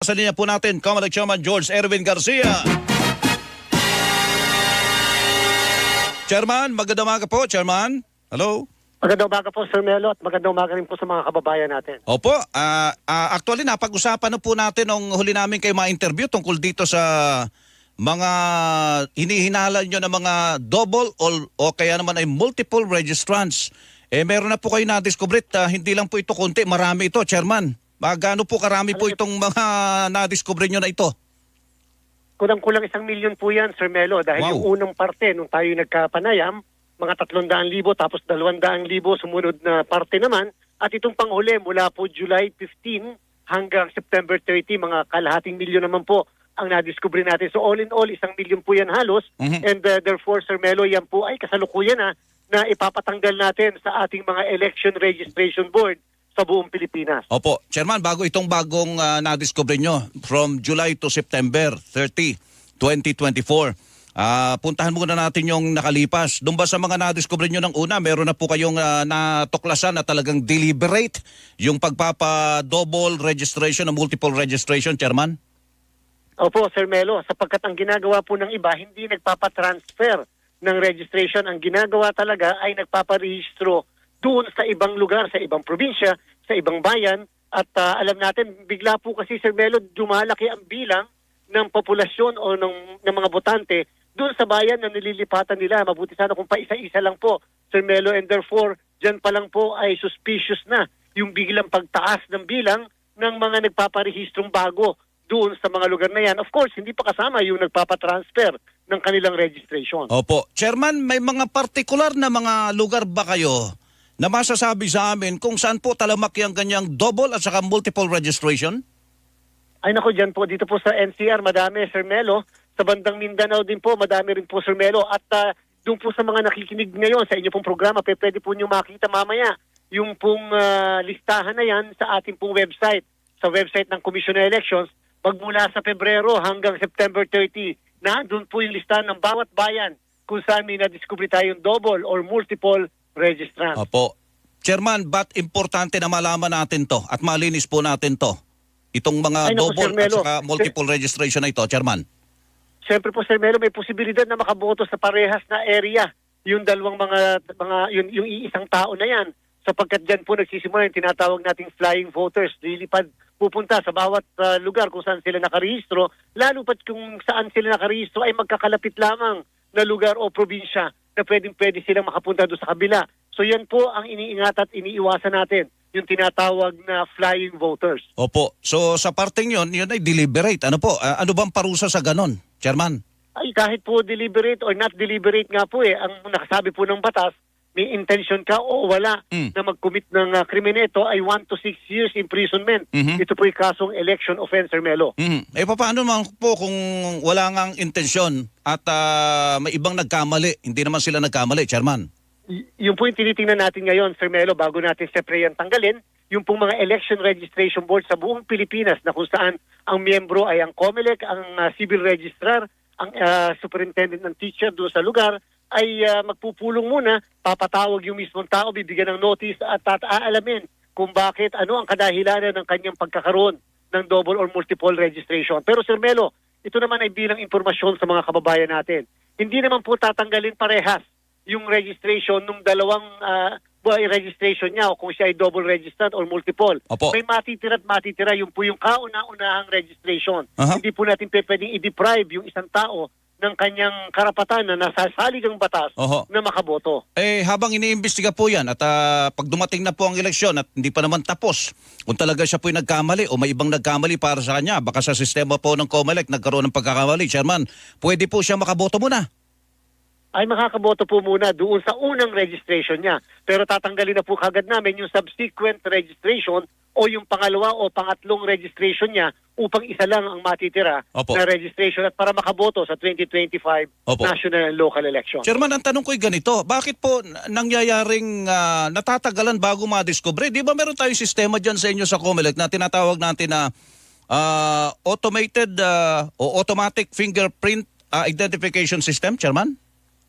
Sa linya po natin, Comelec Chairman George Erwin Garcia. Chairman, magandang umaga po, Chairman. Hello. Magandang umaga po, Sir Melo, at magandang umaga rin po sa mga kababayan natin. Opo, actually napag-usapan na po natin nung huli namin kayo ma-interview tungkol dito sa mga hinihinala nyo ng mga double o kaya naman ay multiple registrants. Meron na po kayo na-discover, hindi lang po ito konti, marami ito, Chairman. Gaano po karami po itong mga na-discover nyo na ito? Kulang-kulang 1 milyon po yan, Sir Melo, dahil Wow. yung unang parte, nung tayo nagkapanayam, mga 300,000, tapos 200,000 sumunod na parte naman, at itong panghuli mula po July 15 hanggang September 30, mga kalahating milyon naman po ang na-discover natin. So all in all, 1 milyon po yan halos, and therefore, Sir Melo, yan po ay kasalukuyan na ipapatanggal natin sa ating mga election registration board sa buong Pilipinas. Opo, Chairman, bago itong bagong na-discover nyo from July to September 30, 2024. Puntahan muna natin yung nakalipas. Doon ba sa mga na-discover nyo ng una, meron na po kayong natuklasan na talagang deliberate yung pagpapa-double registration o multiple registration, Chairman? Opo, Sir Melo, sapagkat ang ginagawa po ng iba, hindi nagpapatransfer ng registration. Ang ginagawa talaga ay nagpaparehistro doon sa ibang lugar, sa ibang probinsya, sa ibang bayan. At alam natin, bigla po kasi, Sir Melo, dumalaki ang bilang ng populasyon o ng mga botante doon sa bayan na nililipatan nila. Mabuti sana kung paisa-isa lang po, Sir Melo, and therefore, dyan pa lang po ay suspicious na yung biglang pagtaas ng bilang ng mga nagpaparehistrong bago doon sa mga lugar na yan. Of course, hindi pa kasama yung nagpapatransfer ng kanilang registration. Opo. Chairman, may mga partikular na mga lugar ba kayo na masasabi sa amin kung saan po talamak yung ganyang double at saka multiple registration? Ay nako, dyan po, dito po sa NCR, madami, Sir Melo. Sa bandang Mindanao din po, madami rin po, Sir Melo. At doon po sa mga nakikinig ngayon sa inyo pong programa, pwede po nyo makita mamaya yung pong listahan na yan sa ating pong website, sa website ng Commission on Elections. Magmula sa Pebrero hanggang September 30, na doon po yung listahan ng bawat bayan kung saan may na-discover tayong double or multiple registrant. Opo. Chairman, ba't importante na malaman natin to at malinis po natin to? Itong mga Ay, naku, double Sir Melo, at saka multiple registration na ito, Chairman. Siyempre po, Sir Melo, may posibilidad na makaboto sa parehas na area yung dalawang mga yung iisang tao na yan, sapagkat dyan po nagsisimula yung tinatawag nating flying voters. Lilipad, pupunta sa bawat lugar kung saan sila nakarehistro, lalo pat kung saan sila nakarehistro ay magkakalapit lamang na lugar o probinsya na pwede silang makapunta doon sa kabila. So yan po ang iniingat at iniiwasan natin, yung tinatawag na flying voters. Opo. So sa parteng yun ay deliberate. Ano po? Ano bang parusa sa ganon, Chairman? Ay kahit po deliberate or not deliberate nga po ang nakasabi po ng batas, may intention ka o wala na mag-commit ng krimen ito ay 1 to 6 years imprisonment. Ito po yung kasong election offense, Sir Melo. Paano naman po kung wala ngang intensyon at may ibang nagkamali? Hindi naman sila nagkamali, Chairman. Yung po yung tinitingnan natin ngayon, Sir Melo, bago natin siyempre yan tanggalin, yung pong mga election registration board sa buong Pilipinas na kung saan ang miyembro ay ang Comelec, ang civil registrar, ang superintendent ng teacher doon sa lugar, ay magpupulong muna, papatawag yung mismong tao, bibigyan ng notice at aalamin kung bakit, ano ang kadahilanan ng kanyang pagkakaroon ng double or multiple registration. Pero Sir Melo, ito naman ay bilang impormasyon sa mga kababayan natin. Hindi naman po tatanggalin parehas yung registration nung dalawang registration niya o kung siya ay double registered or multiple. Opo. May matitira at matitira, yung po yung kauna-unahang registration. Aha. Hindi po natin pwedeng i-deprive yung isang tao ng kanyang karapatan na nasasalig ang batas Oho. na makaboto. Habang iniimbestiga po yan at pag dumating na po ang eleksyon at hindi pa naman tapos, kung talaga siya po'y nagkamali o may ibang nagkamali para sa kanya, baka sa sistema po ng Comelec nagkaroon ng pagkakamali, Chairman, pwede po siya makaboto muna? Ay makakaboto po muna doon sa unang registration niya. Pero tatanggalin na po kagad namin yung subsequent registration o yung pangalawa o pangatlong registration niya upang isa lang ang matitira Opo. na registration at para makaboto sa 2025 Opo. national and local election. Chairman, ang tanong ko'y ganito, bakit po nangyayaring natatagalan bago ma-discover? Di ba meron tayong sistema dyan sa inyo sa Comelec na tinatawag natin na automated o automatic fingerprint identification system, Chairman?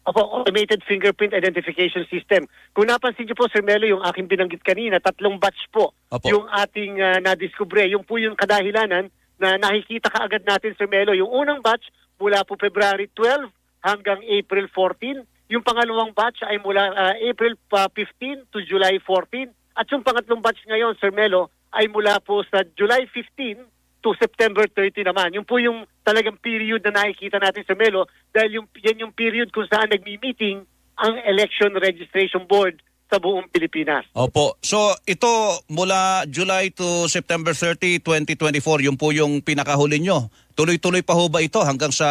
Opo, automated fingerprint identification system. Kung napansin niyo po, Sir Melo, yung aking binanggit kanina, 3 batch po Opo. yung ating nadiskubre. Yung po yung kadahilanan na nakikita kaagad natin, Sir Melo. Yung unang batch mula po February 12 hanggang April 14. Yung pangalawang batch ay mula April 15 to July 14. At yung pangatlong batch ngayon, Sir Melo, ay mula po sa July 15 to September 30 naman. Yung po yung talagang period na nakikita natin, Sir Melo, dahil yan yung period kung saan nagmi-meeting ang Election Registration Board sa buong Pilipinas. Opo. So ito mula July to September 30, 2024, yung po yung pinakahuli nyo. Tuloy-tuloy pa ho ba ito hanggang sa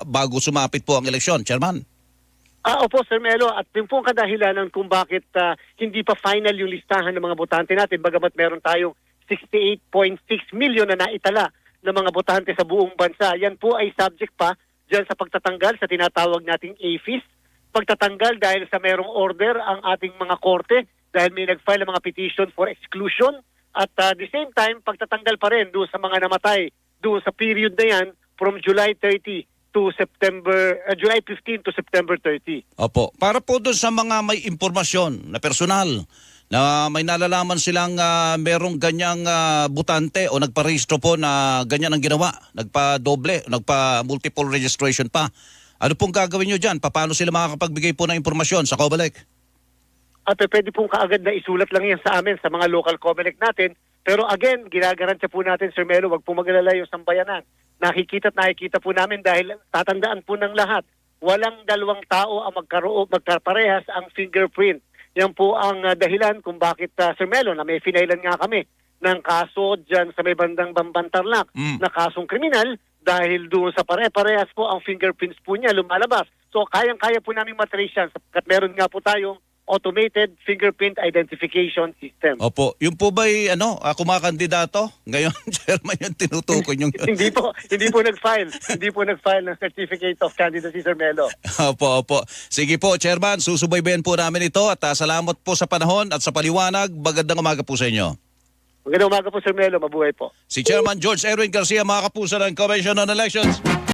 bago sumapit po ang eleksyon, Chairman? Opo, Sir Melo. At yung po ang kadahilanan kung bakit hindi pa final yung listahan ng mga botante natin, bagamat meron tayong 68.6 million na naitala ng mga botante sa buong bansa. Yan po ay subject pa dyan sa pagtatanggal sa tinatawag nating AFIS. Pagtatanggal dahil sa merong order ang ating mga korte dahil may nag-file ng mga petition for exclusion at the same time pagtatanggal pa rin doon sa mga namatay doon sa period na yan from July 30 to July 15 to September 30. Opo. Para po doon sa mga may impormasyon na personal na may nalalaman silang merong ganyang butante o nagparehistro po na ganyan ang ginawa, nagpa-doble, nagpa-multiple registration pa. Ano pong gagawin nyo dyan? Paano sila makakapagbigay po ng impormasyon sa COMELEC? At pwede pong kaagad na isulat lang yan sa amin, sa mga local COMELEC natin. Pero again, ginagarantiya po natin, Sir Melo, wag po mag-alala yung sambayanan. Nakikita at nakikita po namin dahil tatandaan po ng lahat, walang dalawang tao ang magkaparehas ang fingerprint. Yan po ang dahilan kung bakit, Sir Melo, na may finailan nga kami ng kaso dyan sa may bandang Bambantarlac na kasong kriminal dahil doon sa pare-parehas po ang fingerprints po niya lumalabas. So kayang-kaya po namin matrace yan sapagkat meron nga po tayong automated fingerprint identification system. Opo. Yung po ba'y kumakandidato? Ngayon, Chairman, yung tinutukoy yung... Hindi po nag-file. Hindi po nag-file ng Certificate of Candidacy, Sir Melo. Opo. Sige po, Chairman, susubaybayan po namin ito at salamat po sa panahon at sa paliwanag. Magandang umaga po sa inyo. Magandang umaga po, Sir Melo. Mabuhay po. Si Chairman George Erwin Garcia, mga kapuso ng Commission on Elections.